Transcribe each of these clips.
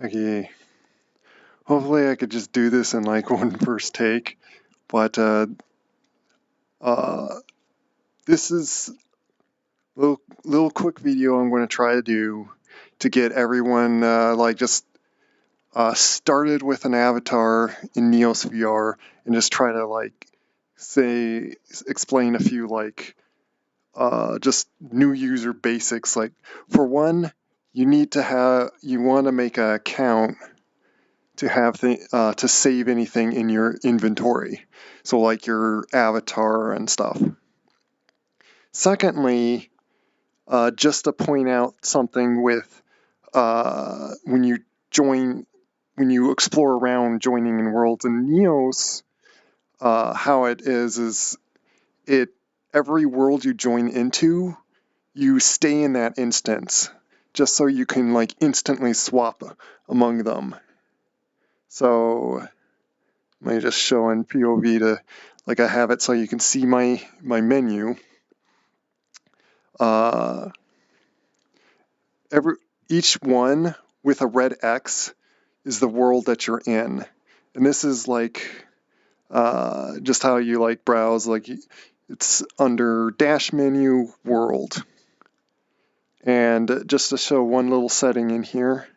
Okay, hopefully I could just do this in like one first take, but this is a little quick video I'm going to try to do to get everyone started with an avatar in NeosVR and just try to explain a few just new user basics. Like for one, you want to make an account to have to save anything in your inventory, so like your avatar and stuff. Secondly, just to point out something with when you explore around joining in worlds in Neos, how it is it every world you join into, you stay in that instance just so you can like instantly swap among them. So let me just show in POV to I have it so you can see my menu. Each one with a red X is the world that you're in, and this is just how you browse. It's under dash menu world, and just to show one little setting in here,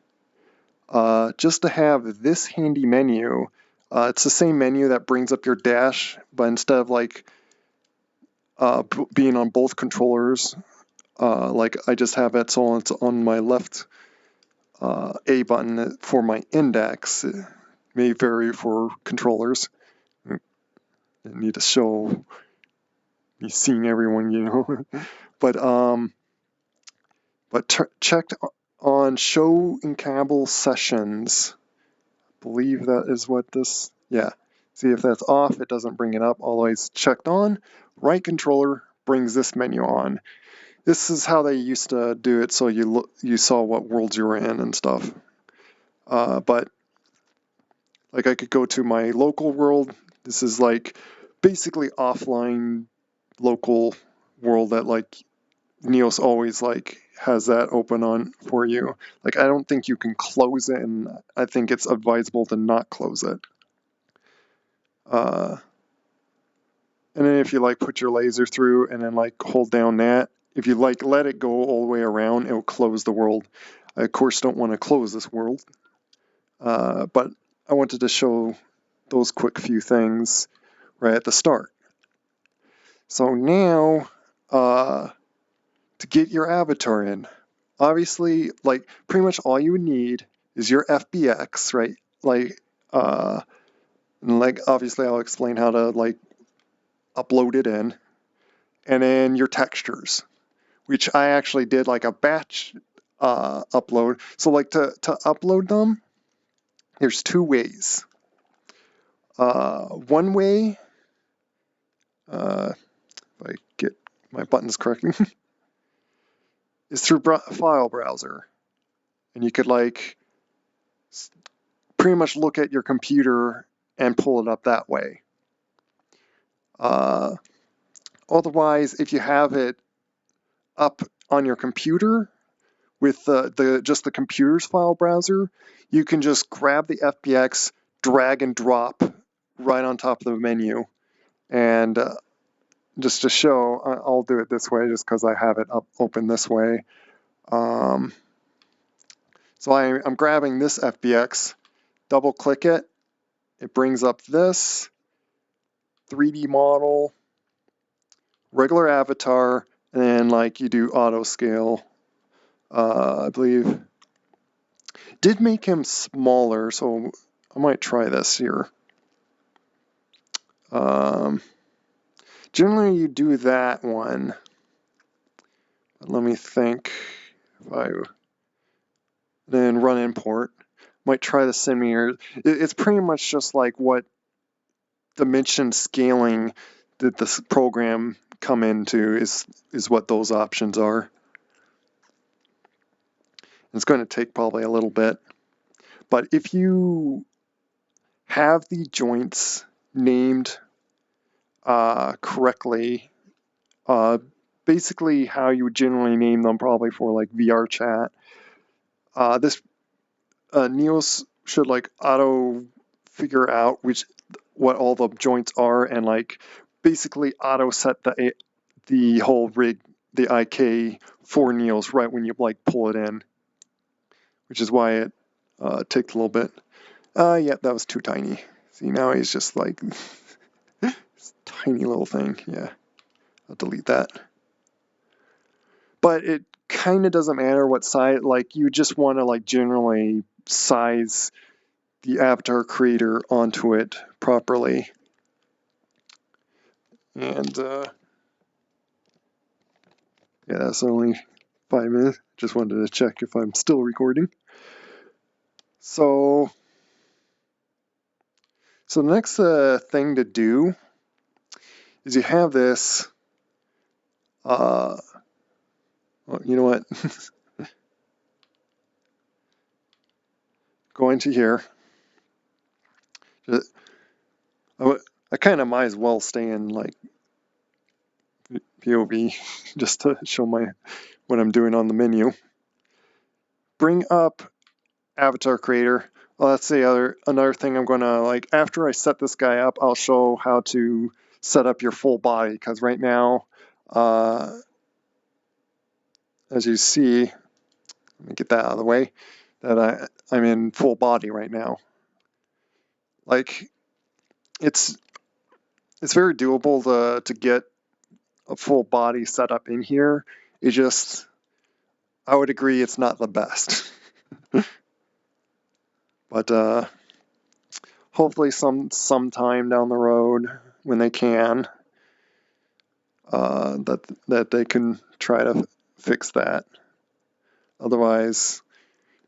just to have this handy menu. It's the same menu that brings up your dash, but instead of being on both controllers, I just have it so it's on my left A button for my index. It may vary for controllers. I need to show me seeing everyone, but checked on show encable sessions. I believe that is what this, yeah. See if that's off, it doesn't bring it up. Always checked on. Right controller brings this menu on. This is how they used to do it, so you saw what worlds you were in and stuff. But I could go to my local world. This is basically offline local world that Neos always has that open on for you. I don't think you can close it, and I think it's advisable to not close it. And then if you put your laser through and then hold down that, if you let it go all the way around, it will close the world. I of course don't want to close this world, but I wanted to show those quick few things right at the start. So now, to get your avatar in, obviously, pretty much all you would need is your FBX, right? Obviously I'll explain how to upload it in, and then your textures, which I actually did a batch upload. So to upload them, there's two ways. One way, if I get my buttons correctly, is through file browser, and you could pretty much look at your computer and pull it up that way. Otherwise, if you have it up on your computer with just the computer's file browser, you can just grab the FBX, drag and drop right on top of the menu. And just to show, I'll do it this way just because I have it open this way. So I'm grabbing this FBX, double click it, it brings up this 3D model, regular avatar, and then you do auto scale. I believe did make him smaller, so I might try this here. Generally you do that one, but let me think. If I then run import, might try the semi. It's pretty much just what dimension scaling did this program come into is what those options are. It's going to take probably a little bit, but if you have the joints named correctly, basically how you would generally name them probably for VR chat, this Neos should like auto figure out what all the joints are, and like basically auto set the whole rig, the IK for Neos right when you like pull it in, which is why it takes a little bit. Yeah, that was too tiny. See, now he's just like this tiny little thing. Yeah, I'll delete that. But it kind of doesn't matter what size. Like, you just want to like generally size the avatar creator onto it properly. And yeah, that's only 5 minutes. Just wanted to check if I'm still recording. So the next thing to do is you have this. Well, you know what? Go into here. I kind of might as well stay in like POV just to show what I'm doing on the menu. Bring up avatar creator. Well, that's another thing I'm gonna like. After I set this guy up, I'll show how to set up your full body, because right now, as you see, let me get that out of the way, that I'm in full body right now. Like, it's very doable to get a full body set up in here. It just, I would agree, it's not the best. But hopefully sometime down the road, when they can, that they can try to fix that. Otherwise,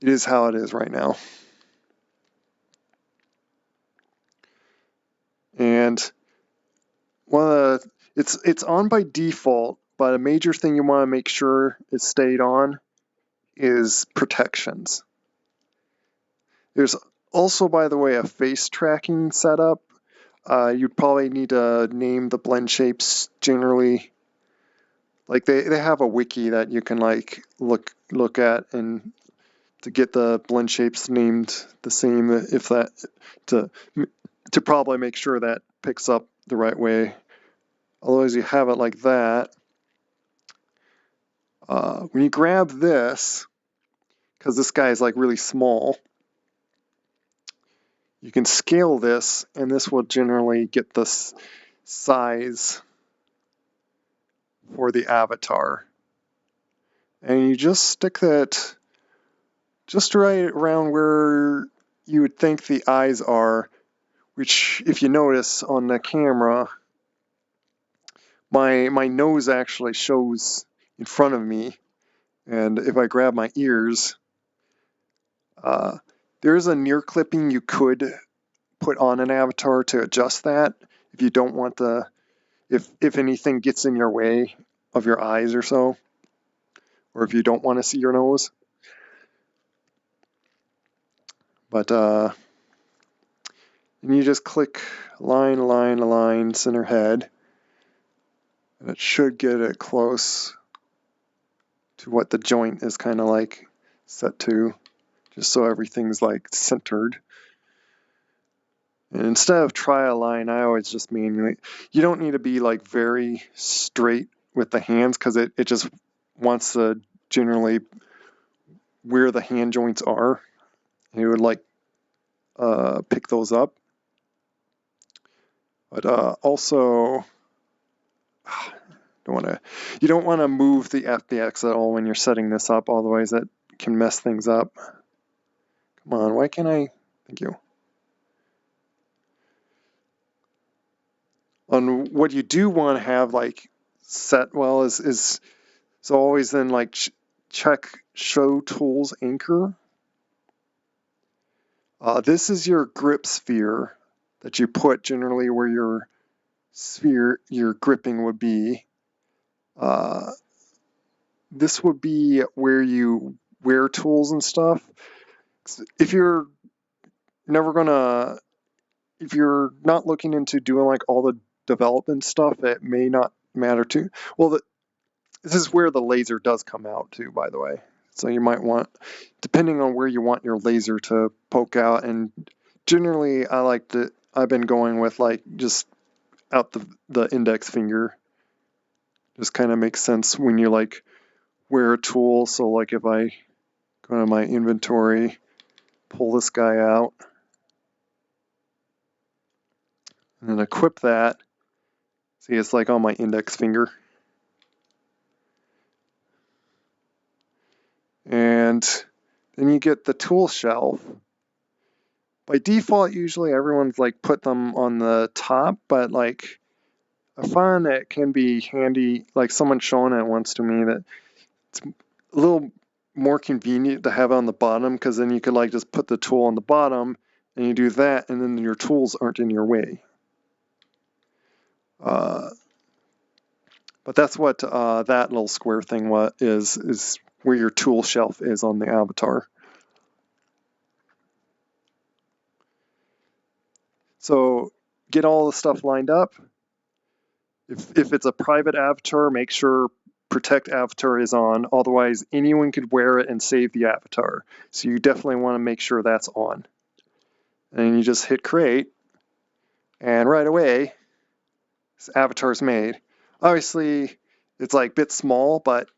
it is how it is right now. And it's on by default, but a major thing you want to make sure is stayed on is protections. There's also, by the way, a face tracking setup. You'd probably need to name the blend shapes generally. Like, they have a wiki that you can like look at, and to get the blend shapes named the same, if that to probably make sure that picks up the right way. Otherwise, you have it like that. When you grab this, because this guy is like really small, you can scale this, and this will generally get this size for the avatar. And you just stick that just right around where you would think the eyes are, which, if you notice on the camera, my nose actually shows in front of me. And if I grab my ears, there's a near clipping you could put on an avatar to adjust that if you don't want if anything gets in your way of your eyes or so, or if you don't want to see your nose. But and you just click align, center head, and it should get it close to what the joint is kind of like set to, just so everything's like centered. And instead of try align, I always just manually. You don't need to be like very straight with the hands, because it just wants to generally where the hand joints are. You would like pick those up. But also, you don't want to move the FBX at all when you're setting this up, otherwise that can mess things up. Come on, why can't I? Thank you. On what you do want to have like set well is so always then like check show tools anchor. This is your grip sphere that you put generally where your gripping would be. This would be where you wear tools and stuff. If you're if you're not looking into doing like all the development stuff, it may not matter too. Well, this is where the laser does come out too, by the way. So you might want, depending on where you want your laser to poke out, and generally I've been going with like just out the index finger. Just kind of makes sense when you like wear a tool. So like if I go to my inventory, pull this guy out, and then equip that. See, it's like on my index finger. And then you get the tool shelf. By default, usually everyone's like put them on the top, but like I find that it can be handy, like someone showing it once to me, that it's a little more convenient to have on the bottom, because then you could like just put the tool on the bottom and you do that, and then your tools aren't in your way. But that's what that little square thing is where your tool shelf is on the avatar. So get all the stuff lined up. If it's a private avatar, make sure protect avatar is on. Otherwise, anyone could wear it and save the avatar. So you definitely want to make sure that's on. And you just hit create, and right away, this avatar's made. Obviously, it's like a bit small, but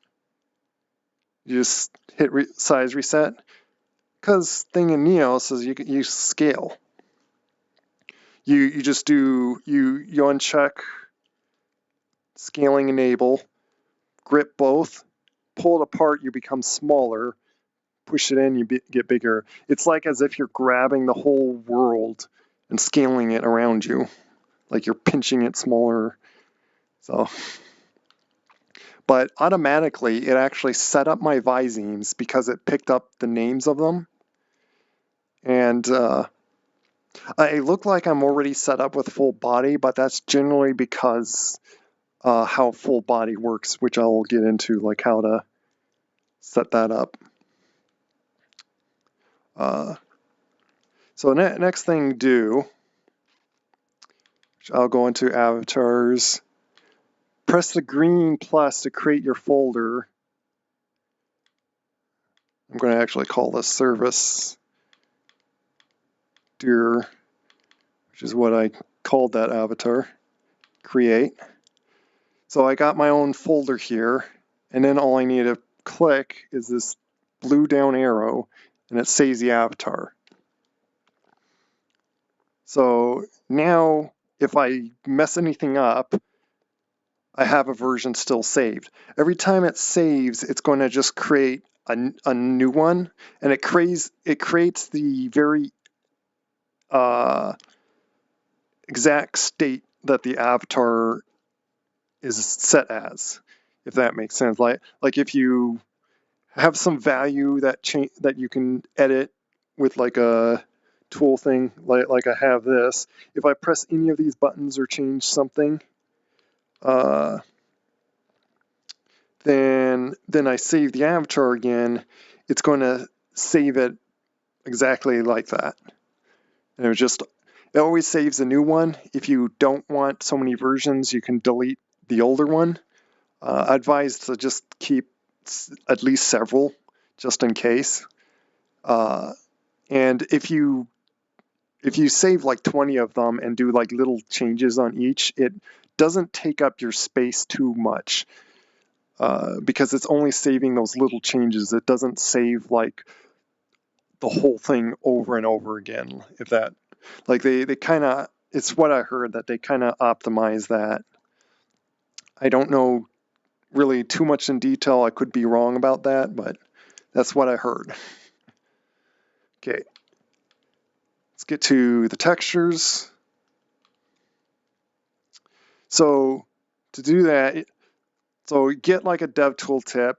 you just hit size reset. Because thing in Neos is you can use scale. You just do, you uncheck scaling enable, grip both, pull it apart, you become smaller, push it in, you get bigger. It's like as if you're grabbing the whole world and scaling it around you, like you're pinching it smaller. So, but automatically it actually set up my visemes because it picked up the names of them. And I look like I'm already set up with full body, but that's generally because how full body works, which I will get into, like how to set that up. So next thing do, which I'll go into avatars, press the green plus to create your folder. I'm going to actually call this service dir, which is what I called that avatar, create. So I got my own folder here, and then all I need to click is this blue down arrow, and it saves the avatar. So now if I mess anything up, I have a version still saved. Every time it saves, it's going to just create a new one, and it creates the very exact state that the avatar is set as, if that makes sense. Like if you have some value that you can edit with like a tool thing, like I have this. If I press any of these buttons or change something, then I save the avatar again, it's going to save it exactly like that. And it always saves a new one. If you don't want so many versions, you can delete the older one. I advise to just keep at least several, just in case. And if you save like 20 of them and do like little changes on each, it doesn't take up your space too much. Because it's only saving those little changes. It doesn't save like the whole thing over and over again. If that, like they kind of, it's what I heard that they kind of optimize that. I don't know really too much in detail. I could be wrong about that, but that's what I heard. Okay, let's get to the textures. So to do that, so get like a dev tooltip,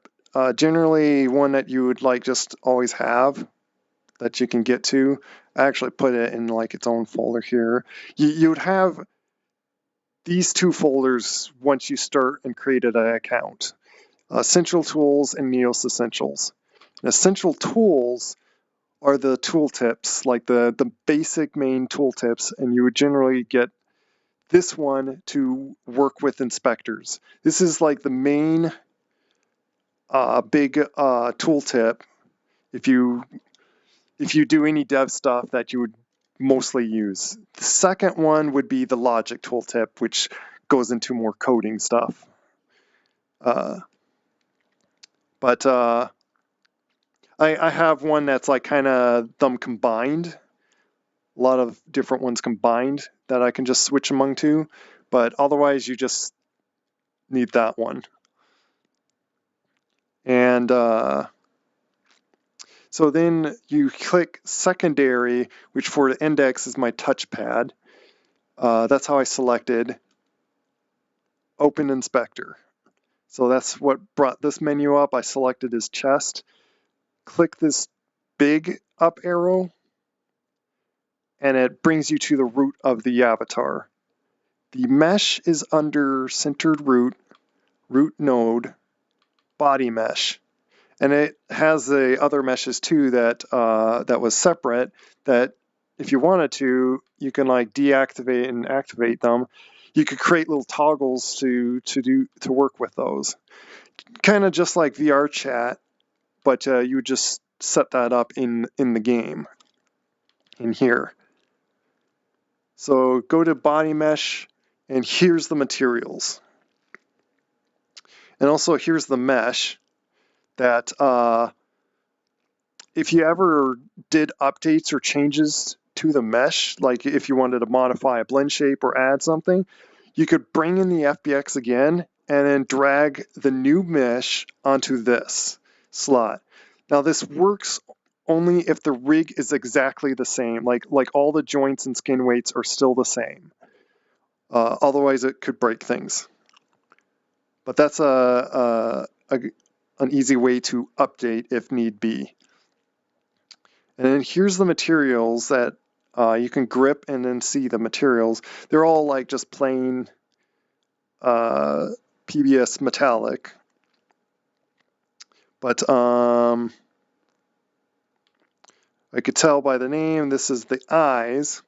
generally one that you would like just always have that you can get to. I actually put it in like its own folder here. You would have these two folders once you start and created an account. Essential Tools and Neos Essentials. And Essential Tools are the tooltips, like the basic main tooltips, and you would generally get this one to work with inspectors. This is like the main big tooltip if you do any dev stuff that you would mostly use. The second one would be the logic tooltip, which goes into more coding stuff. But I have one that's like kind of them combined, a lot of different ones combined that I can just switch among two, but otherwise you just need that one. And so then you click secondary, which for the index is my touchpad. That's how I selected open inspector. So that's what brought this menu up. I selected his chest. Click this big up arrow, and it brings you to the root of the avatar. The mesh is under centered root, root node, body mesh. And it has the other meshes too that that was separate, that if you wanted to, you can like deactivate and activate them. You could create little toggles to work with those. Kind of just like VR chat, but you would just set that up in the game in here. So go to body mesh, and here's the materials. And also here's the mesh that if you ever did updates or changes to the mesh, like if you wanted to modify a blend shape or add something, you could bring in the FBX again and then drag the new mesh onto this slot. Now this works only if the rig is exactly the same, like all the joints and skin weights are still the same. Otherwise it could break things. But that's an easy way to update if need be. And then here's the materials that you can grip and then see the materials. They're all like just plain PBS metallic. But I could tell by the name, this is the eyes.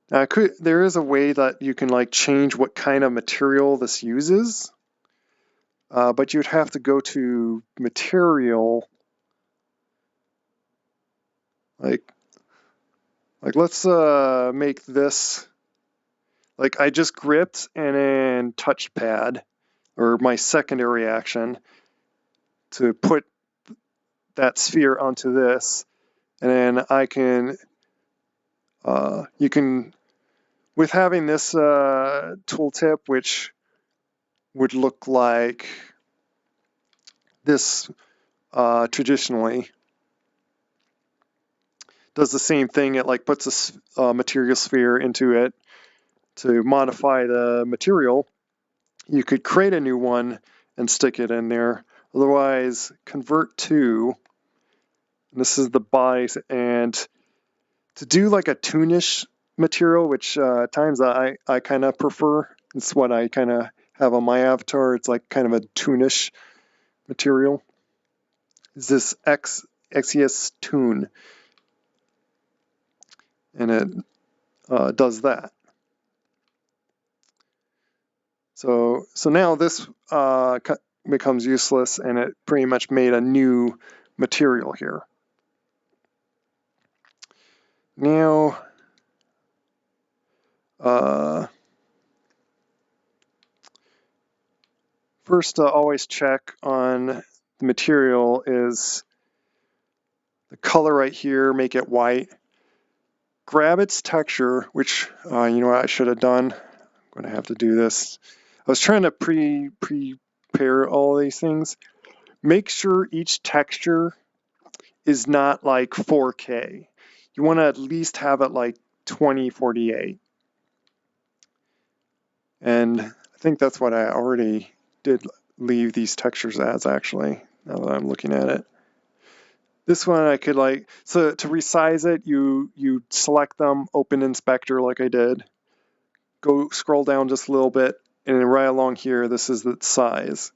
Now there is a way that you can like change what kind of material this uses. But you'd have to go to material. Like let's make this, like I just gripped and then touchpad, or my secondary action, to put that sphere onto this, and then I can, you can, with having this tooltip, which would look like this traditionally, does the same thing. It like puts a material sphere into it to modify the material. You could create a new one and stick it in there. Otherwise, convert to, and this is the body, and to do like a toonish material, which times I kind of prefer. It's what I kind of have on my avatar. It's like kind of a toonish material. Is this XES Toon, and it does that. So now this becomes useless, and it pretty much made a new material here. Now, first always check on the material is the color right here, make it white. Grab its texture, which, you know what I should have done? I'm going to have to do this. I was trying to prepare all these things. Make sure each texture is not like 4K. You want to at least have it like 2048. And I think that's what I already did leave these textures as, actually, now that I'm looking at it. This one I could like, so to resize it, you select them, open inspector like I did, go scroll down just a little bit, and then right along here, this is the size.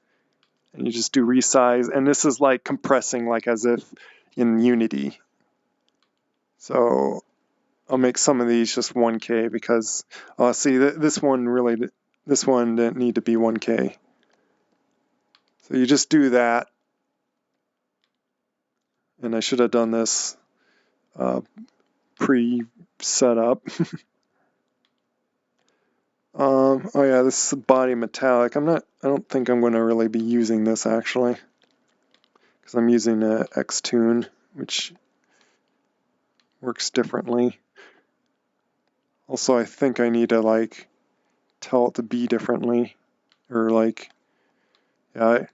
And you just do resize, and this is like compressing like as if in Unity. So I'll make some of these just 1K because, see, this one didn't need to be 1K. So you just do that. And I should have done this pre-set up. Oh yeah, this is body metallic. I don't think I'm going to really be using this actually, because I'm using a Xtune, which works differently. Also, I think I need to like tell it to be differently, or like, yeah, I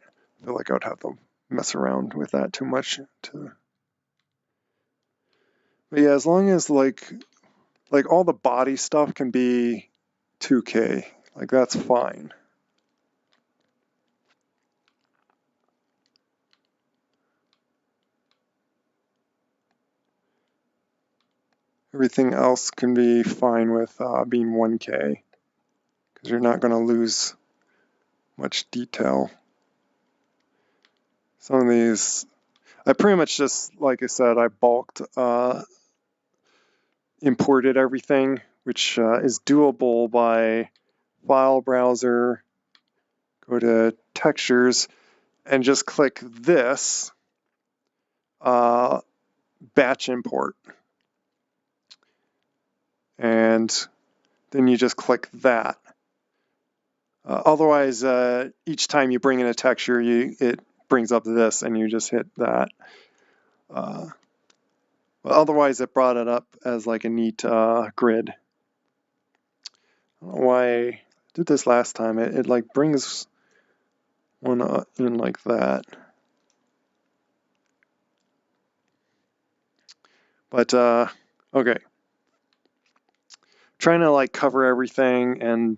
feel like I would have to mess around with that too much. But yeah, as long as like all the body stuff can be 2K, like that's fine. Everything else can be fine with being 1K, because you're not going to lose much detail. Some of these, I pretty much just, like I said, I bulked imported everything, which is doable by file browser, go to textures, and just click this batch import. And then you just click that. Otherwise, each time you bring in a texture, it brings up this, and you just hit that. But otherwise, it brought it up as like a neat grid. I don't know why I did this last time. It like brings one in like that. But okay, trying to like cover everything and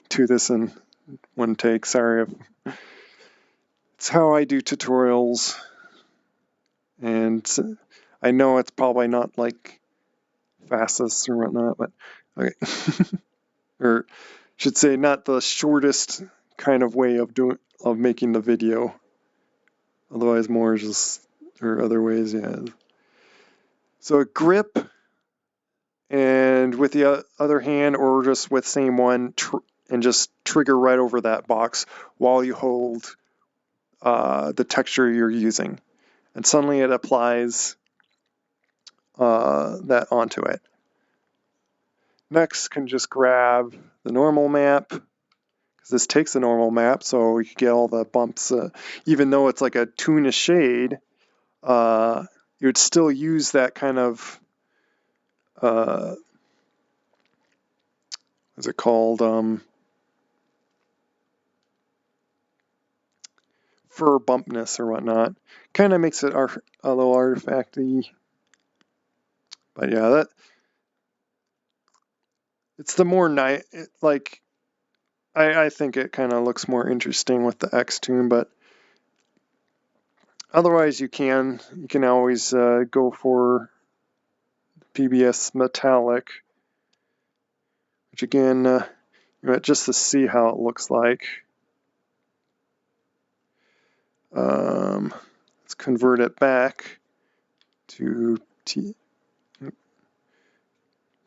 do this in one take. Sorry, it's how I do tutorials, and I know it's probably not like fastest or whatnot, but okay. Or should say not the shortest kind of way of making the video. Otherwise, more just or other ways, yeah. So a grip, and with the other hand, or just with same one, and just trigger right over that box while you hold the texture you're using, and suddenly it applies that onto it. Next, can just grab the normal map, because this takes a normal map, so we can get all the bumps. Even though it's like a tuna shade, you would still use that kind of what's it called? Fur bumpness or whatnot. Kind of makes it a little artifacty. But yeah, it's the more like I think it kind of looks more interesting with the Xtune, but otherwise you can always go for PBS metallic, which again, just to see how it looks like. Let's convert it back to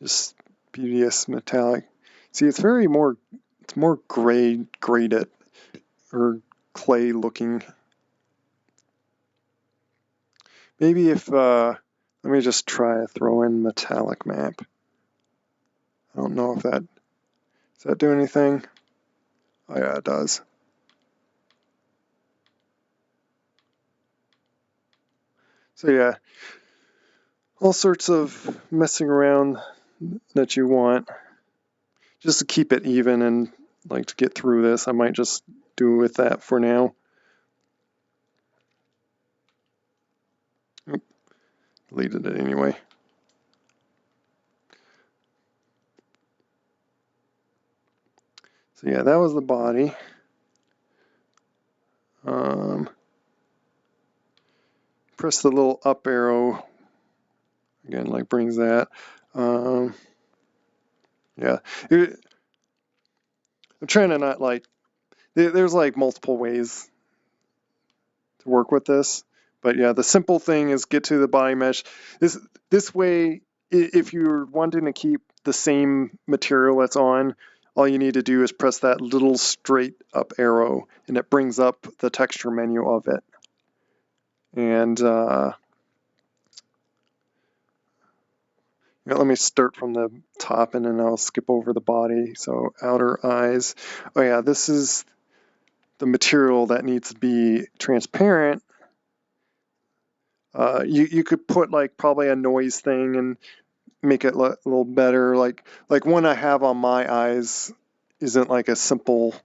just PBS metallic. See, it's more graded or clay looking. Maybe if let me just try to throw in metallic map. I don't know if does that do anything? Oh yeah, it does. So yeah, all sorts of messing around that you want. Just to keep it even and like to get through this, I might just do with that for now. Oop, deleted it anyway. So yeah, that was the body. Press the little up arrow again, like brings that. Yeah, I'm trying to not like. There's like multiple ways to work with this, but yeah, the simple thing is get to the body mesh. This way, if you're wanting to keep the same material that's on, all you need to do is press that little straight up arrow, and it brings up the texture menu of it. And let me start from the top, and then I'll skip over the body. So outer eyes. Oh yeah, this is the material that needs to be transparent. You could put like probably a noise thing and make it a little better. Like one I have on my eyes isn't like a simple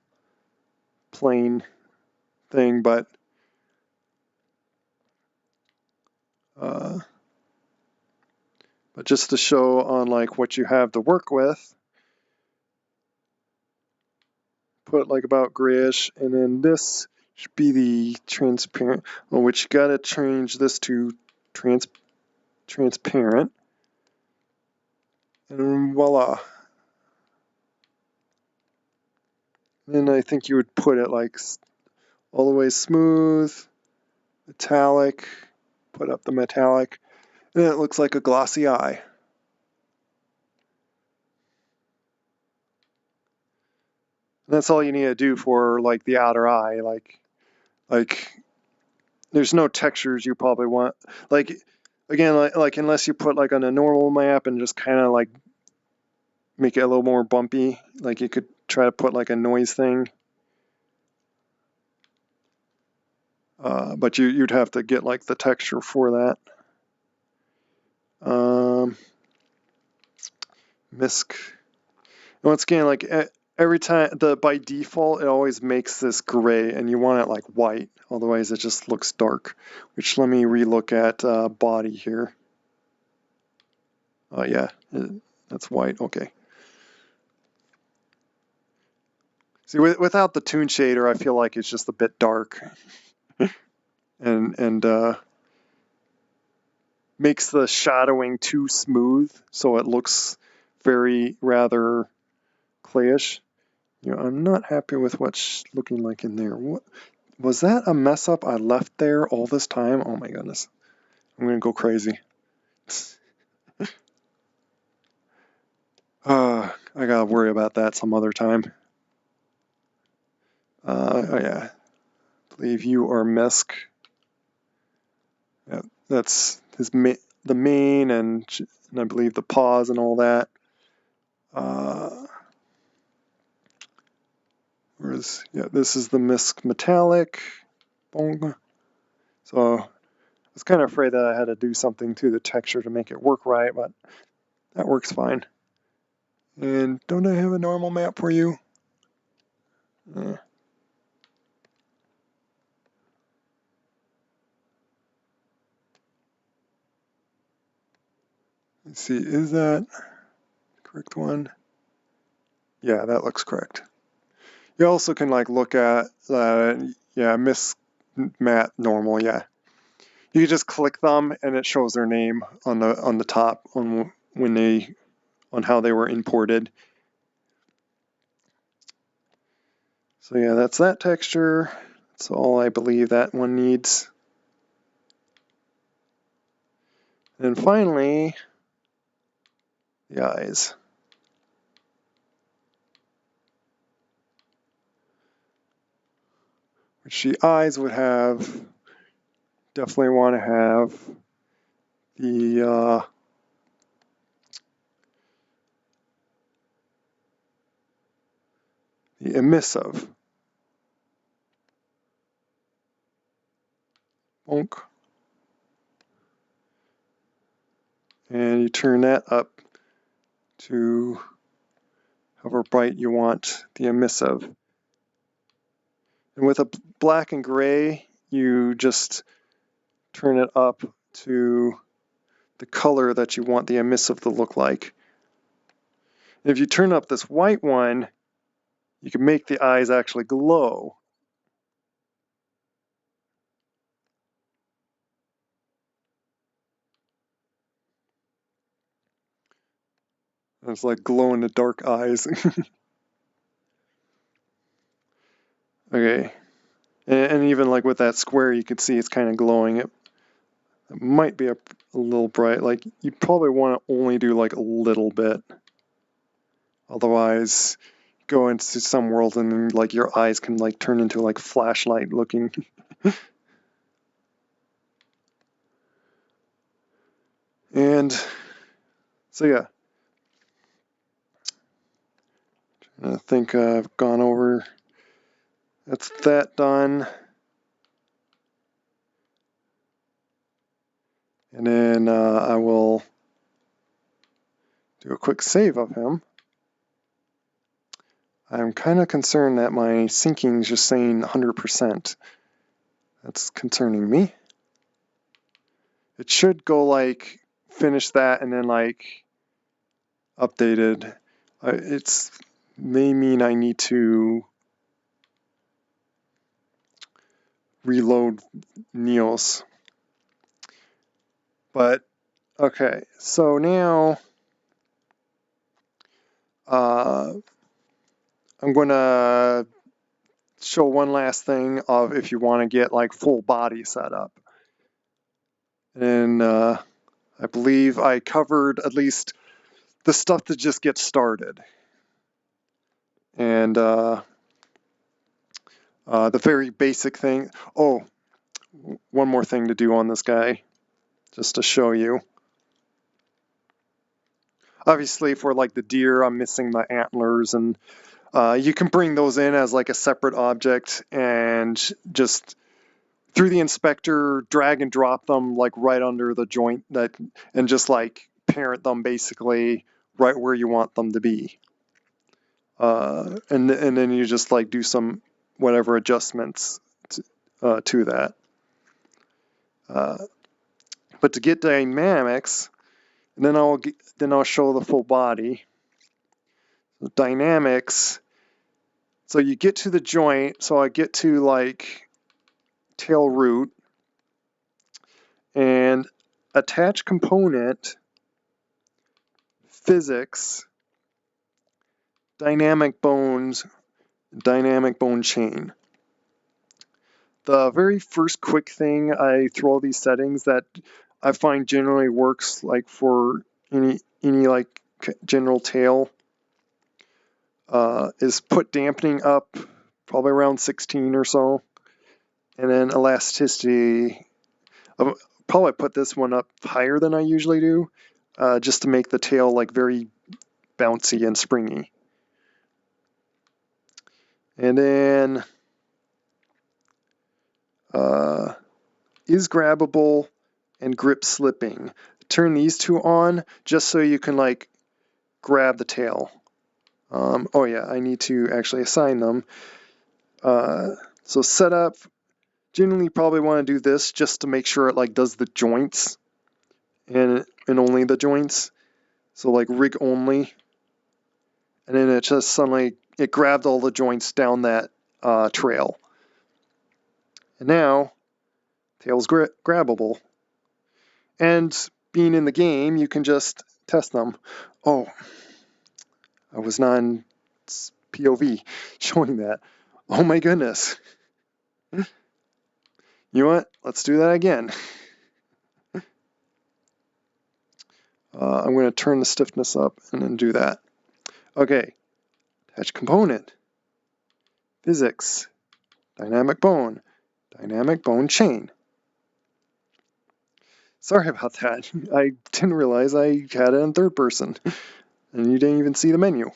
plain thing, but just to show on like what you have to work with, put like about grayish, and then this should be the transparent, which you gotta change this to transparent, and voila. Then I think you would put it like all the way smooth, metallic, put up the metallic, and it looks like a glossy eye. And that's all you need to do for like the outer eye. Like there's no textures you probably want. Like again, like unless you put like on a normal map and just kind of like make it a little more bumpy, like you could try to put like a noise thing. But you'd have to get like the texture for that. Misc. Once again, like every time, by default, it always makes this gray, and you want it like white. Otherwise, it just looks dark. Which, let me relook at body here. Oh yeah, that's white. Okay. See, without the toon shader, I feel like it's just a bit dark, and makes the shadowing too smooth, so it looks very rather clayish. I'm not happy with what's looking like in there. What was that? A mess up I left there all this time? Oh my goodness, I'm gonna go crazy. I gotta worry about that some other time. Oh yeah, I believe you are Misk. Yeah, that's his the mane and I believe the paws and all that. This is the Misk metallic. Boom. So I was kind of afraid that I had to do something to the texture to make it work right, but that works fine. And don't I have a normal map for you? Let's see, is that the correct one? Yeah, that looks correct. You also can like look at Miss Matt normal, yeah. You can just click them and it shows their name on the top on how they were imported. So yeah, that's that texture. That's all I believe that one needs. And finally, the eyes. Which the eyes would definitely want to have the emissive. Bonk. And you turn that up to however bright you want the emissive. And with a black and gray, you just turn it up to the color that you want the emissive to look like. And if you turn up this white one, you can make the eyes actually glow. It's like glow in the dark eyes. Okay. And even like with that square, you can see it's kind of glowing. It might be a little bright. Like you probably want to only do like a little bit. Otherwise, go into some world and then like your eyes can like turn into like flashlight looking. And so yeah, I think I've gone over. That's that done. And then I will do a quick save of him. I'm kind of concerned that my syncing is just saying 100%. That's concerning me. It should go like finish that and then like updated. It's may mean I need to reload Neos. But okay, so now I'm going to show one last thing of if you want to get like full body setup. And I believe I covered at least the stuff to just get started. And the very basic thing. Oh, one more thing to do on this guy, just to show you. Obviously, for like the deer, I'm missing the antlers, and you can bring those in as like a separate object and just through the inspector drag and drop them like right under the joint that, and just like parent them basically right where you want them to be. And then you just like do some whatever adjustments to that. But to get dynamics, and then I'll show the full body. So dynamics. So you get to the joint. So I get to like tail root and attach component, physics, dynamic bones, dynamic bone chain. The very first quick thing I throw all these settings that I find generally works like for any like general tail is put dampening up probably around 16 or so, and then elasticity. I'll probably put this one up higher than I usually do, just to make the tail like very bouncy and springy. And then is grabbable and grip slipping. Turn these two on just so you can like grab the tail. Oh yeah, I need to actually assign them. So setup, generally probably want to do this just to make sure it like does the joints and only the joints. So like rig only. And then it just suddenly, it grabbed all the joints down that trail. And now, tail's grabbable. And being in the game, you can just test them. Oh, I was not in POV showing that. Oh my goodness. You know what? Let's do that again. I'm going to turn the stiffness up and then do that. Okay. Attach component. Physics. Dynamic bone chain. Sorry about that. I didn't realize I had it in third person. And you didn't even see the menu.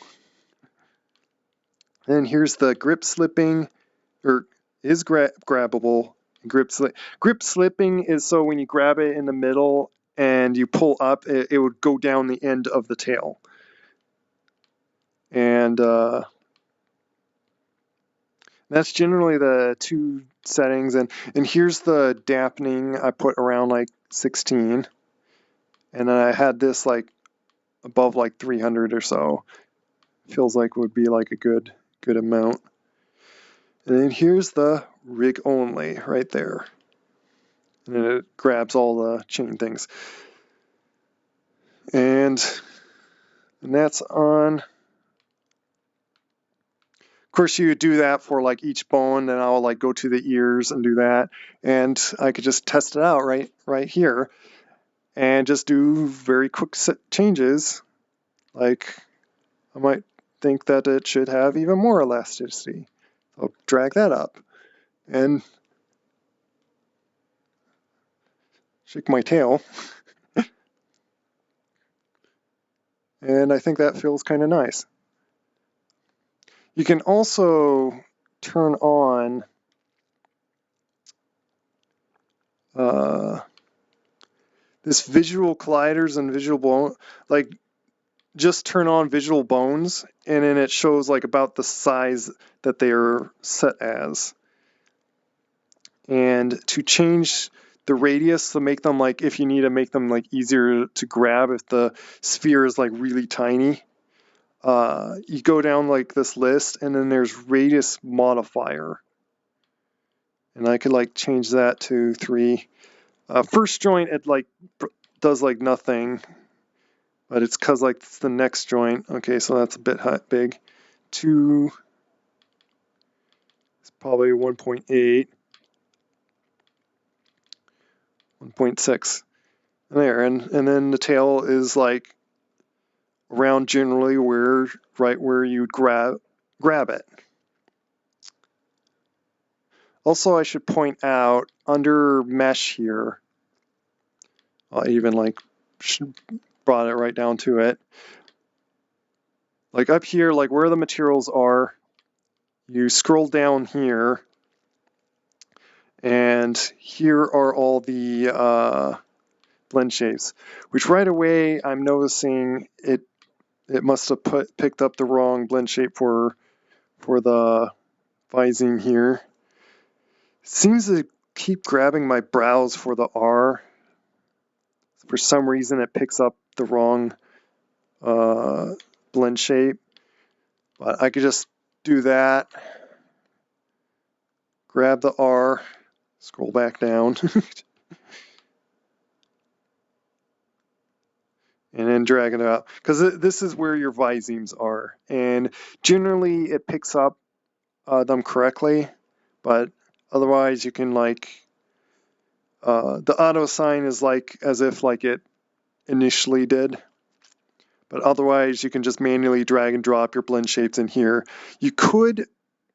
And here's the grip slipping, or is grabbable. Grip slipping is so when you grab it in the middle and you pull up, it would go down the end of the tail. And that's generally the two settings. And here's the dampening I put around like 16. And then I had this like above like 300 or so. Feels like would be like a good amount. And then here's the rig only right there. And then it grabs all the chain things. And that's on. Of course, you do that for like each bone, then I'll like go to the ears and do that. And I could just test it out right here and just do very quick changes. Like I might think that it should have even more elasticity. So drag that up and shake my tail. And I think that feels kind of nice. You can also turn on this visual colliders and visual bone, like just turn on visual bones, and then it shows like about the size that they're set as. And to change the radius to make them like, if you need to make them like easier to grab, if the sphere is like really tiny, you go down like this list, and then there's radius modifier. And I could like change that to 3. First joint, it like does like nothing, but it's cause like it's the next joint. Okay, so that's a bit big. 2 is probably 1.8, 1.6 there, and then the tail is like around generally right where you'd grab it. Also, I should point out under mesh here, I even like brought it right down to it. Like up here, like where the materials are, you scroll down here, and here are all the blend shapes, which right away I'm noticing it must have picked up the wrong blend shape for the viseme here. It seems to keep grabbing my brows for the R. For some reason, it picks up the wrong blend shape, but I could just do that. Grab the R, scroll back down, and then drag it out. Because this is where your visemes are, and generally it picks up them correctly, but otherwise you can like the auto assign is like as if like it initially did, but otherwise you can just manually drag and drop your blend shapes in here. You could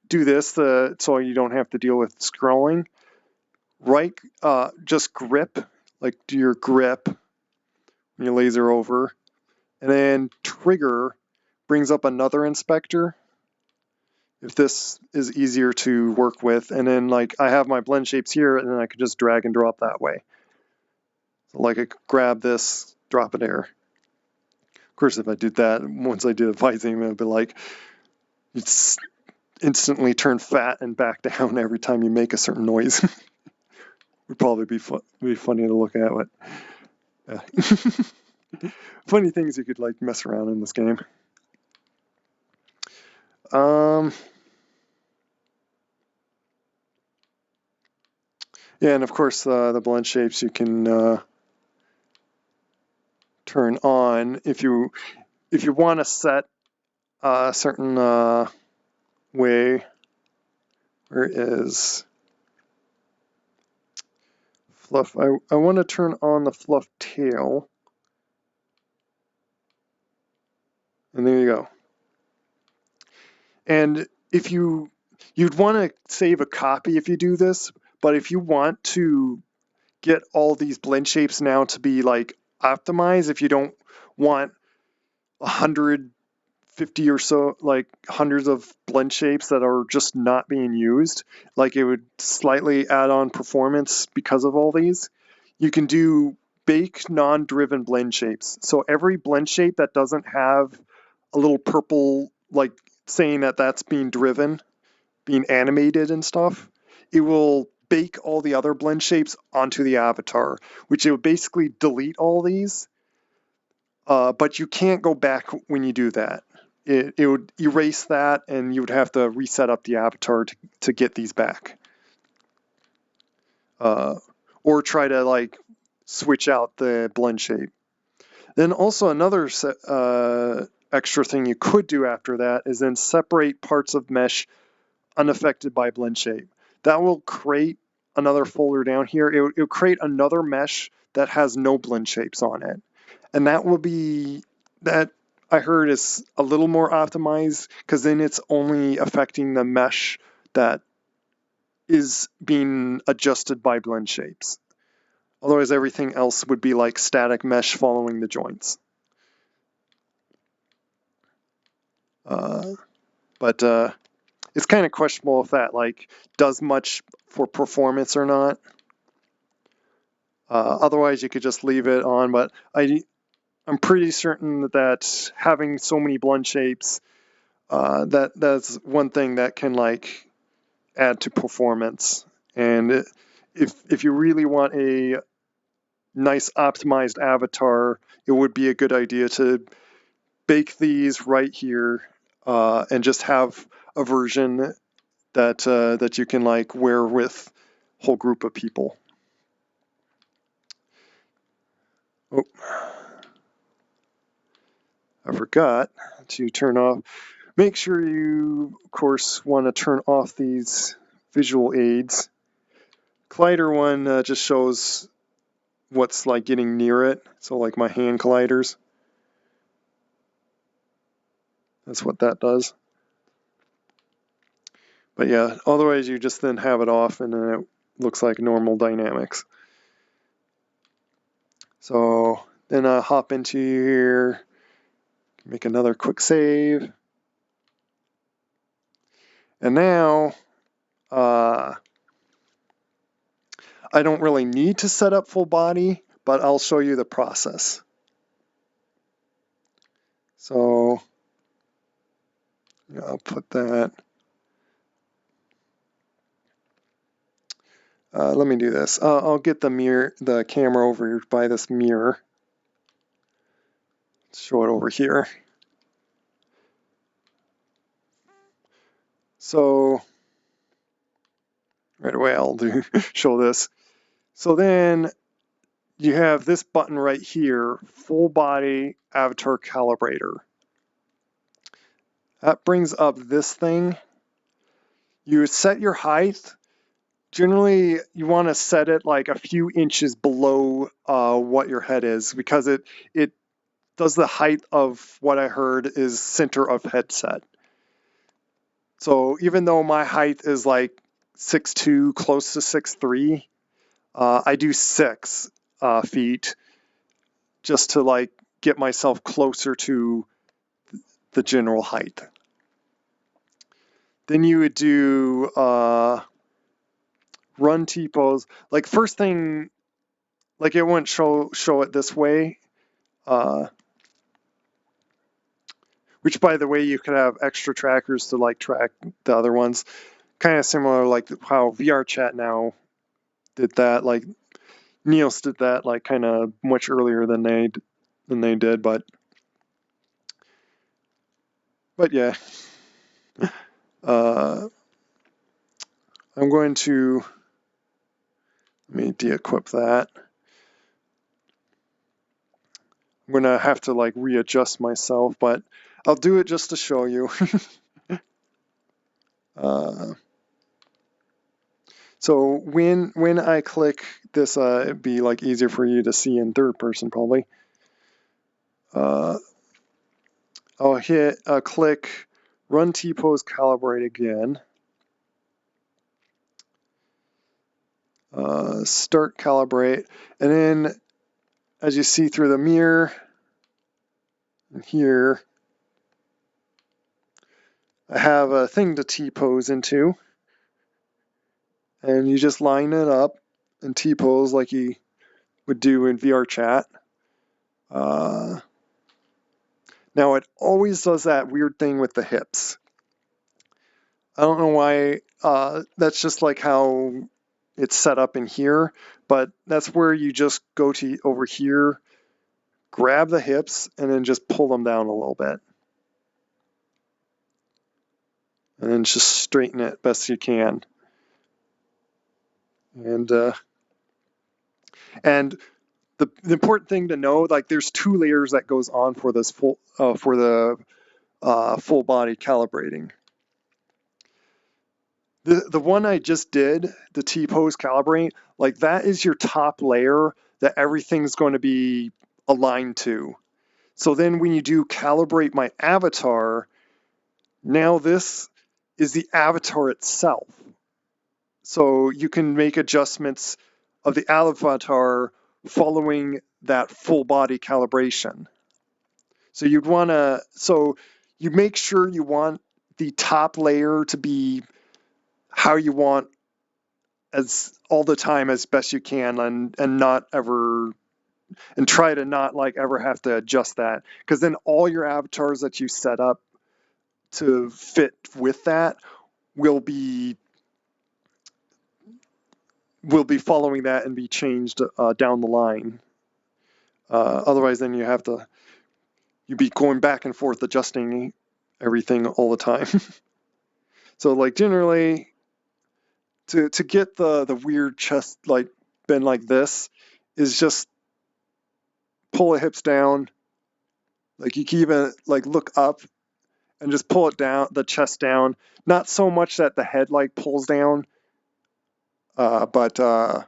do this so you don't have to deal with scrolling. Right, just grip, like do your grip when you laser over, and then trigger brings up another inspector if this is easier to work with, and then like I have my blend shapes here, and then I could just drag and drop that way. So like I could grab this, drop it there. Of course, if I did that, once I did a viseme, it would be like, it's instantly turn fat and back down every time you make a certain noise. Would probably be funny to look at, but yeah. Funny things you could like mess around in this game. Yeah, and of course the blend shapes you can turn on if you want to set a certain way. Where is fluff? I want to turn on the fluff tail, and there you go. And if you'd want to save a copy if you do this, but if you want to get all these blend shapes now to be like optimized, if you don't want 150 or so, like hundreds of blend shapes that are just not being used, like it would slightly add on performance because of all these, you can do bake non-driven blend shapes. So every blend shape that doesn't have a little purple, like saying that that's being driven, being animated and stuff, it will bake all the other blend shapes onto the avatar, which it would basically delete all these. But you can't go back when you do that. It would erase that, and you would have to reset up the avatar to get these back. Or try to like switch out the blend shape. Then also another extra thing you could do after that is then separate parts of mesh unaffected by blend shape. That will create another folder down here. It will create another mesh that has no blend shapes on it. And that will be, that I heard is a little more optimized because then it's only affecting the mesh that is being adjusted by blend shapes. Otherwise, everything else would be like static mesh following the joints. But it's kind of questionable if that like does much for performance or not. Otherwise, you could just leave it on. But I'm pretty certain that having so many blend shapes, that's one thing that can like add to performance. And if you really want a nice optimized avatar, it would be a good idea to bake these right here and just have a version that you can like wear with a whole group of people. Oh, I forgot to turn off. Make sure you, of course, want to turn off these visual aids. Collider one just shows what's like getting near it. So like my hand colliders. That's what that does. But yeah, otherwise you just then have it off and then it looks like normal dynamics. So then I hop into here, make another quick save. And now I don't really need to set up full body, but I'll show you the process. So yeah, I'll put that. Let me do this. I'll get the camera over here by this mirror. Show it over here. So right away I'll show this. So then you have this button right here, full body avatar calibrator. That brings up this thing. You set your height. Generally, you want to set it like a few inches below what your head is because it does the height of what I heard is center of headset. So even though my height is like 6'2", close to 6'3", I do 6 feet just to like get myself closer to the general height. Then you would do run T-pose. Like first thing, like it wouldn't show it this way. Which by the way, you could have extra trackers to like track the other ones. Kind of similar like how VR chat now did that. Like Neos did that like kind of much earlier than they did, but yeah. I'm going to let me de-equip that. I'm going to have to like readjust myself, but I'll do it just to show you. So when I click this, it'd be like easier for you to see in third person probably. I'll hit click run T-pose calibrate again. Start calibrate, and then as you see through the mirror here, I have a thing to T-pose into, and you just line it up and T-pose like you would do in VR chat. Now it always does that weird thing with the hips. I don't know why. That's just like how it's set up in here, but that's where you just go to over here, grab the hips, and then just pull them down a little bit. And then just straighten it best you can. And the important thing to know, like there's 2 layers that goes on for this full full body calibrating. The one I just did, the T-pose calibrate, like that is your top layer that everything's going to be aligned to. So then when you do calibrate my avatar, now this is the avatar itself. So you can make adjustments of the avatar following that full body calibration. So you make sure you want the top layer to be how you want as all the time as best you can, and not ever, and try to not like ever have to adjust that, because then all your avatars that you set up to fit with that will be following that and be changed down the line. Otherwise, then you'd be going back and forth adjusting everything all the time. So like generally, to get the weird chest like bend like this is just pull the hips down. Like you can even like look up and just pull it down, the chest down. Not so much that the head like pulls down, but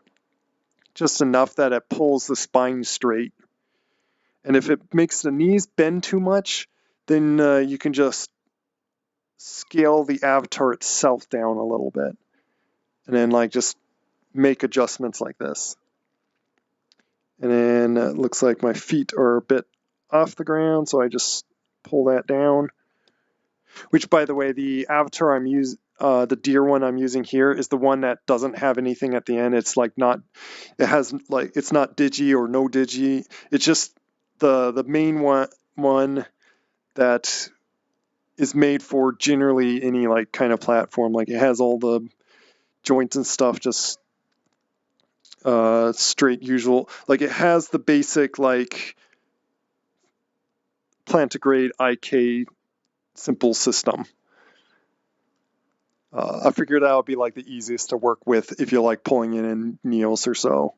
just enough that it pulls the spine straight. And if it makes the knees bend too much, then you can just scale the avatar itself down a little bit. And then like just make adjustments like this. And then it looks like my feet are a bit off the ground, so I just pull that down. Which, by the way, the avatar I'm using, the deer one I'm using here, is the one that doesn't have anything at the end. It's like not, it has like, it's not digi or no digi. It's just the main one that is made for generally any like kind of platform. Like it has all the joints and stuff just straight usual. Like it has the basic like plantigrade IK simple system. I figured that would be like the easiest to work with if you like pulling it in Neos or so.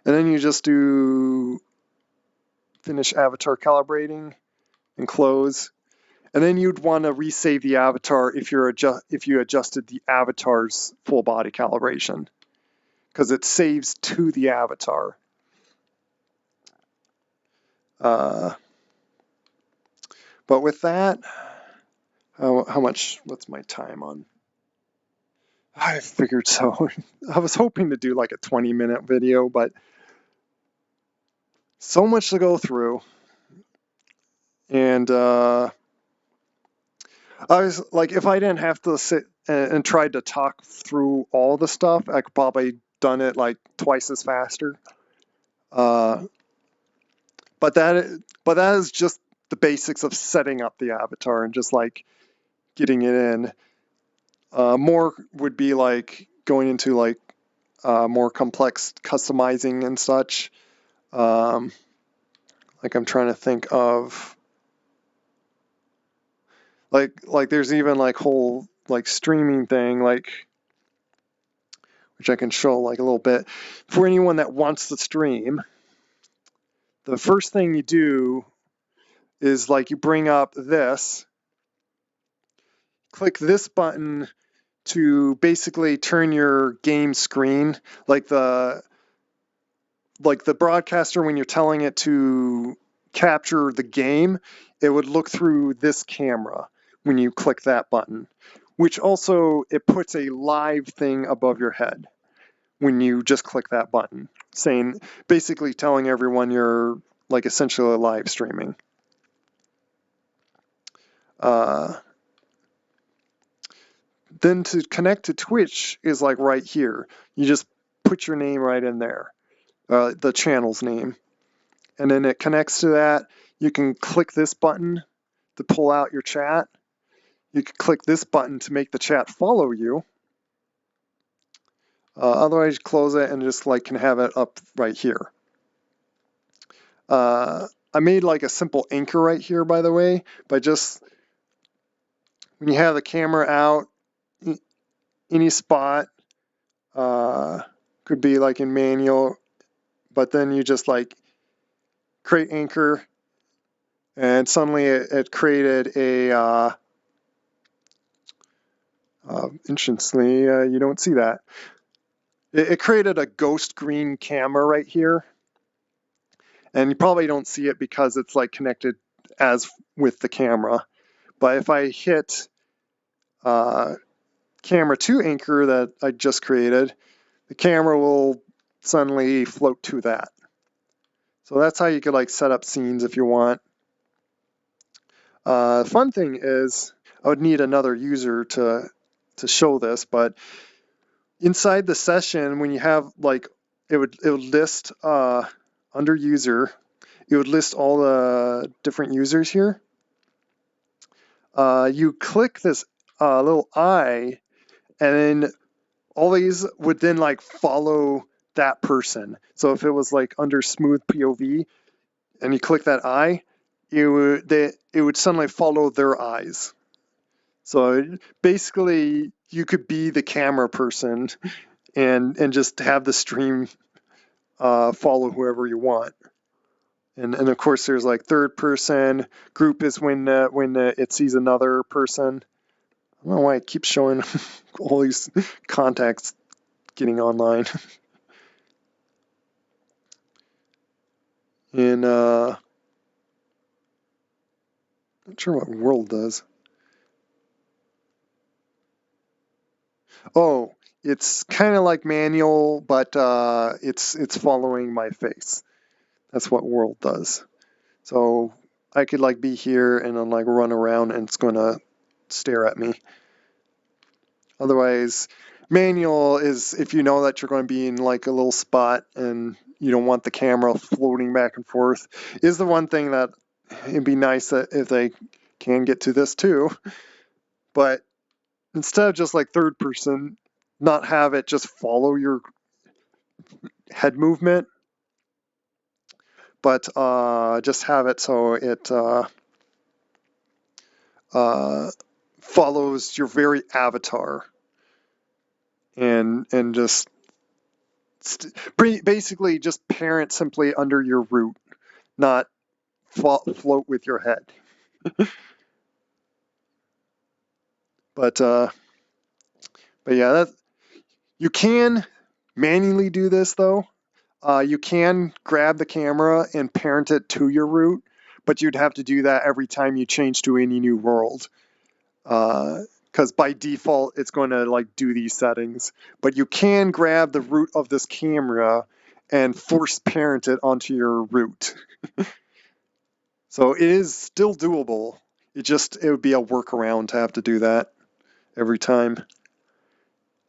And then you just do finish avatar calibrating and close. And then you'd want to resave the avatar if you adjusted the avatar's full body calibration, because it saves to the avatar. But with that, how much? What's my time on? I figured so. I was hoping to do like a 20-minute video, but so much to go through. And I was like, if I didn't have to sit and try to talk through all the stuff, I could probably done it like twice as faster. But that is just the basics of setting up the avatar and just like getting it in. More would be like going into like more complex customizing and such. Like I'm trying to think of like there's even like whole like streaming thing, like which I can show like a little bit for anyone that wants to stream. The first thing you do is like you bring up this, click this button to basically turn your game screen, like the broadcaster when you're telling it to capture the game, it would look through this camera when you click that button, which also it puts a live thing above your head when you just click that button, saying, basically telling everyone you're like essentially live streaming. Then to connect to Twitch is like right here. You just put your name right in there, the channel's name. And then it connects to that. You can click this button to pull out your chat. You can click this button to make the chat follow you. Otherwise, close it and just like can have it up right here. I made like a simple anchor right here, by the way, by just when you have the camera out, any spot, could be like in manual, but then you just like create anchor, and suddenly it created a interestingly, you don't see that. It created a ghost green camera right here. And you probably don't see it because it's like connected as with the camera. But if I hit camera to anchor that I just created, the camera will suddenly float to that. So that's how you could like set up scenes if you want. The fun thing is I would need another user to show this, but inside the session, when you have like, it would list under user, it would list all the different users here. You click this little eye, and then all these would then like follow that person. So if it was like under smooth POV and you click that eye, it would suddenly follow their eyes. So basically you could be the camera person and just have the stream follow whoever you want. And of course there's like third person. Group is when it sees another person. I don't know why it keeps showing all these contacts getting online. And not sure what world does. Oh, it's kind of like manual, but it's following my face. That's what world does. So I could like be here and then like run around and it's going to stare at me. Otherwise, manual is if you know that you're going to be in like a little spot and you don't want the camera floating back and forth. Is the one thing that it'd be nice that if they can get to this too. But instead of just like third person, not have it just follow your head movement, but just have it so it follows your very avatar and just basically just parent simply under your root, not float with your head. But yeah, that you can manually do this though. You can grab the camera and parent it to your root, but you'd have to do that every time you change to any new world. Because by default, it's going to like do these settings. But you can grab the root of this camera and force parent it onto your root. So it is still doable. It would be a workaround to have to do that every time.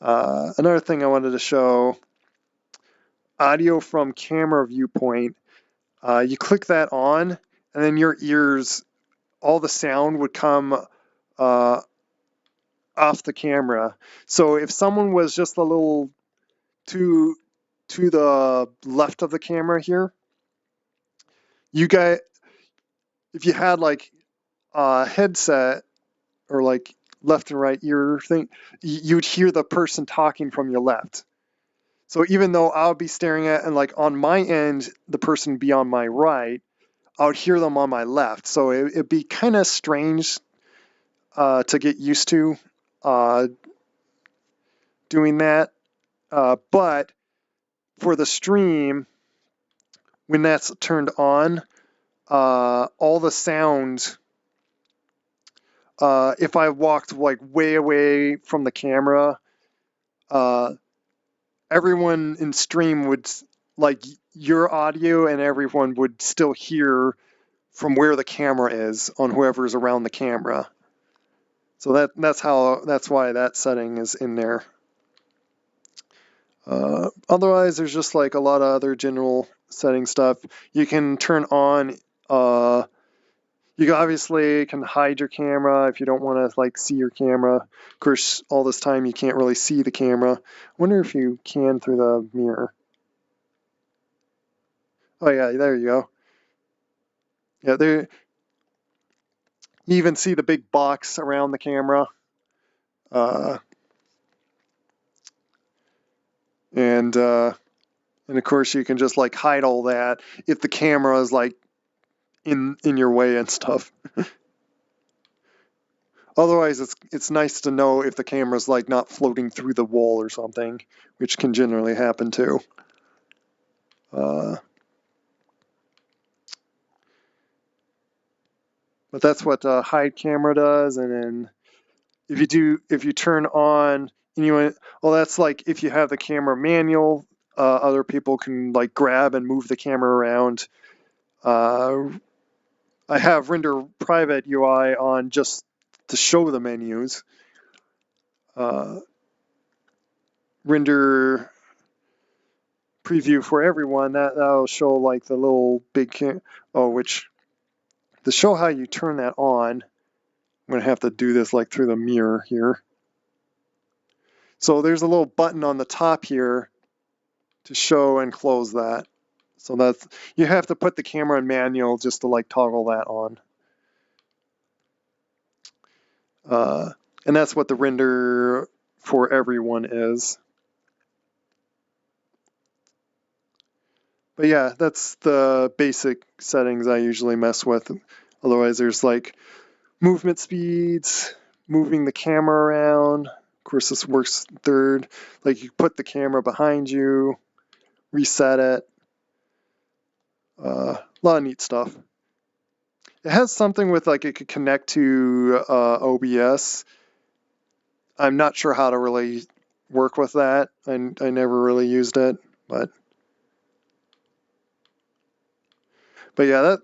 Another thing I wanted to show, audio from camera viewpoint. You click that on, and then your ears, all the sound would come off the camera. So if someone was just a little to the left of the camera here, if you had like a headset or like left and right ear thing, you'd hear the person talking from your left. So even though I would be staring at, and like on my end, the person would be on my right, I would hear them on my left. So it'd be kind of strange to get used to doing that. But for the stream, when that's turned on, all the sound, if I walked like way away from the camera, everyone in stream would, like your audio and everyone would still hear from where the camera is on whoever's around the camera. So that's why that setting is in there. Otherwise, there's just like a lot of other general setting stuff. You can turn on, you obviously can hide your camera if you don't want to like see your camera. Of course, all this time you can't really see the camera. I wonder if you can through the mirror. Oh yeah, there you go. Yeah, there. You even see the big box around the camera. And of course you can just like hide all that if the camera is like in your way and stuff. Otherwise, it's nice to know if the camera's like not floating through the wall or something, which can generally happen too. But that's what hide camera does. And then if you turn on, and well, that's like if you have the camera manual, other people can like grab and move the camera around. I have render private UI on just to show the menus. Render preview for everyone, that'll show like the little big which to show how you turn that on, I'm gonna have to do this like through the mirror here. So there's a little button on the top here to show and close that. So that's, you have to put the camera in manual just to like toggle that on. And that's what the render for everyone is. But yeah, that's the basic settings I usually mess with. Otherwise, there's like movement speeds, moving the camera around. Of course, this works third. Like you put the camera behind you, reset it. A lot of neat stuff. It has something with like it could connect to OBS. I'm not sure how to really work with that. I never really used it, but yeah,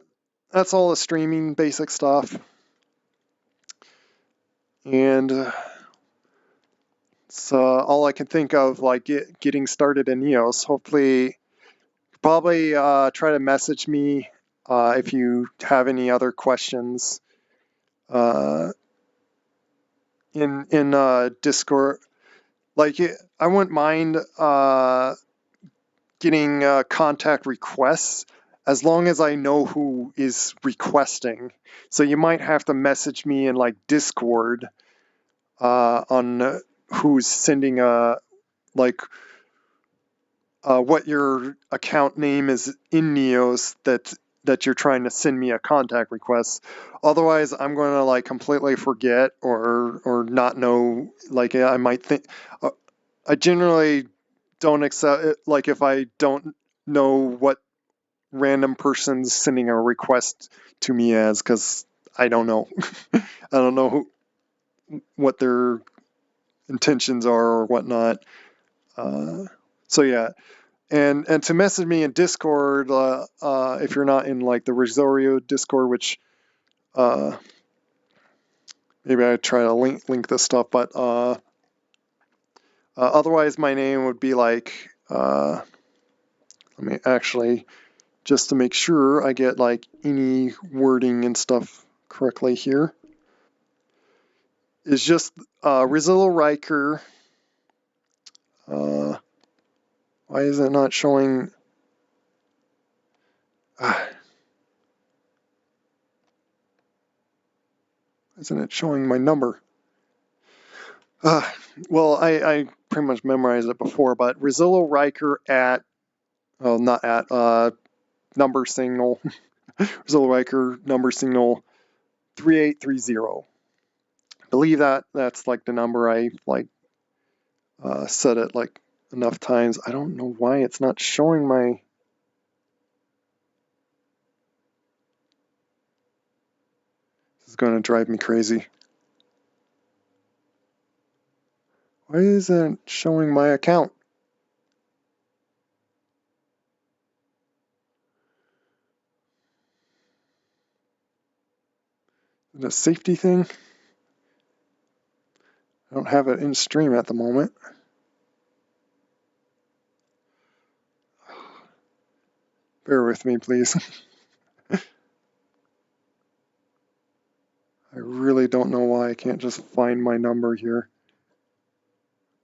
that's all the streaming basic stuff. And it's all I can think of like getting started in Neos. Hopefully, probably try to message me if you have any other questions in Discord. Like I wouldn't mind getting contact requests as long as I know who is requesting. So you might have to message me in like Discord on who's sending what your account name is in Neos that you're trying to send me a contact request. Otherwise, I'm going to like completely forget or not know. Like I might think I generally don't accept it. Like if I don't know what random person's sending a request to me as, because I don't know. I don't know what their intentions are or whatnot. So yeah. And to message me in Discord, if you're not in like the RezilRyker Discord, which maybe I try to link this stuff, but otherwise my name would be like, let me actually, just to make sure I get like any wording and stuff correctly here, is just RezilRyker. Why is it not showing? Isn't it showing my number? Well, I pretty much memorized it before, but RezilRyker at, well, not at, number signal, RezilRyker number signal 3830. I believe that's like the number I like said it like enough times. I don't know why it's not showing my. This is going to drive me crazy. Why isn't it showing my account? Is it a safety thing? I don't have it in stream at the moment. Bear with me, please. I really don't know why I can't just find my number here.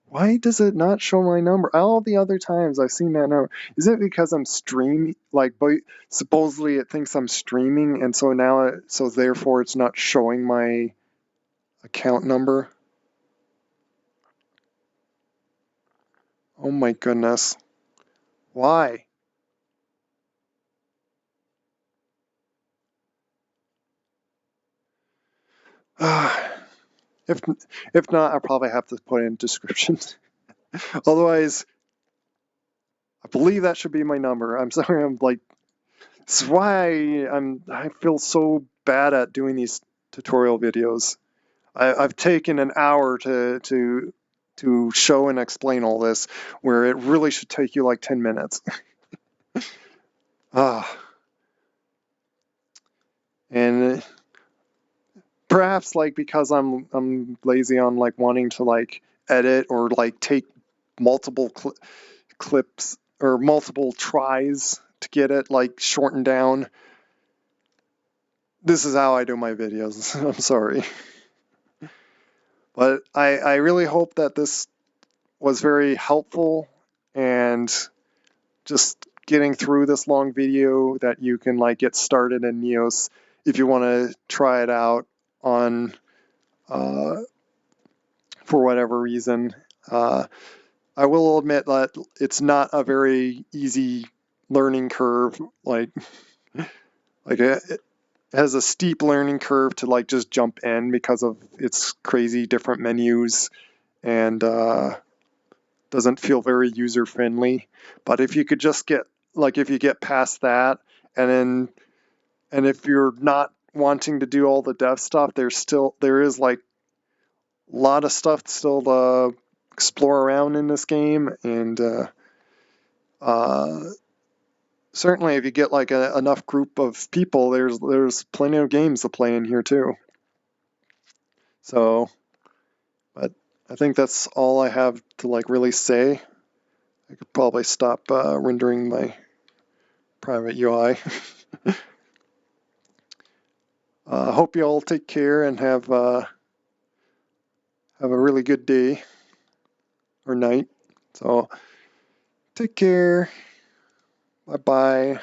Why does it not show my number? All the other times I've seen that number. Is it because I'm streaming? Like, but supposedly it thinks I'm streaming, and so now, so therefore it's not showing my account number? Oh my goodness. Why? If not, I'll probably have to put in descriptions. Otherwise, I believe that should be my number. I'm sorry, I'm like, this is why I feel so bad at doing these tutorial videos. I've taken an hour to show and explain all this, where it really should take you like 10 minutes. And perhaps like because I'm lazy on like wanting to like edit or like take multiple clips or multiple tries to get it like shortened down. This is how I do my videos. I'm sorry. But I really hope that this was very helpful, and just getting through this long video that you can like get started in Neos if you want to try it out on for whatever reason. I will admit that it's not a very easy learning curve. Like it has a steep learning curve to like just jump in because of its crazy different menus, and doesn't feel very user friendly. But if you could just get like if you get past that, and if you're not wanting to do all the dev stuff, there is like a lot of stuff still to explore around in this game, and certainly if you get like enough group of people, there's plenty of games to play in here too. So, but I think that's all I have to like really say. I could probably stop rendering my private UI. Hope you all take care and have a really good day or night. So take care. Bye bye.